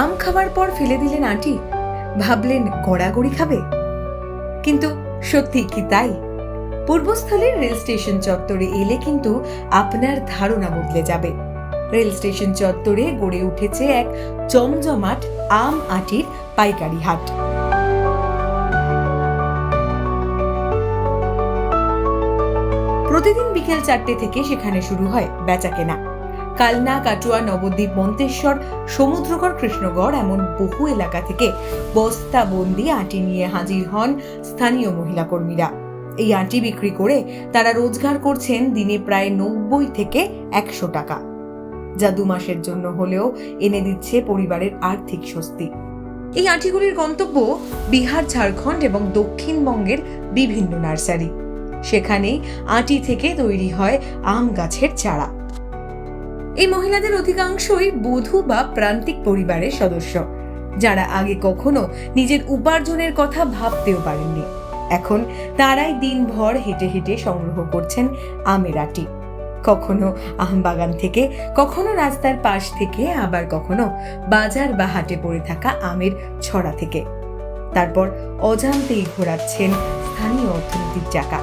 আম খাওয়ার পর ফেলে দিলেন আঁটি, ভাবলেন গড়াগড়ি খাবে। কিন্তু সত্যি কি তাই? পূর্বস্থলীর রেল স্টেশন চত্বরে এলে কিন্তু আপনার ধারণা বদলে যাবে। রেল স্টেশন চত্বরে গড়ে উঠেছে এক জমজমাট আম আঁটির পাইকারি হাট। প্রতিদিন বিকেল 4টে থেকে সেখানে শুরু হয় বেচাকেনা। কালনা, কাটুয়া, নবদ্বীপ, মন্তেশ্বর, সমুদ্রগড়, কৃষ্ণগড় এমন বহু এলাকা থেকে বস্তাবন্দি আঁটি নিয়ে হাজির হন স্থানীয় মহিলা কর্মীরা। এই আঁটি বিক্রি করে তারা রোজগার করছেন দিনে প্রায় 90 থেকে 100 টাকা, যা 2 মাসের জন্য হলেও এনে দিচ্ছে পরিবারের আর্থিক স্বস্তি। এই আঁটিগুলির গন্তব্য বিহার, ঝাড়খণ্ড এবং দক্ষিণবঙ্গের বিভিন্ন নার্সারি। সেখানেই আঁটি থেকে তৈরি হয় আম গাছের চারা। এই মহিলাদের অধিকাংশই বধূ বা প্রান্তিক পরিবারের সদস্য, যারা আগে কখনো নিজের উপার্জনের কথা ভাবতেও পারেননি। এখন তারাই দিনভর হেঁটে হেঁটে সংগ্রহ করছেন আমের আঁটি। কখনো আম বাগান থেকে, কখনো রাস্তার পাশ থেকে, আবার কখনো বাজার বা হাটে পড়ে থাকা আমের ছড়া থেকে। তারপর অজান্তেই ঘোরাচ্ছেন স্থানীয় অর্থনীতির চাকা।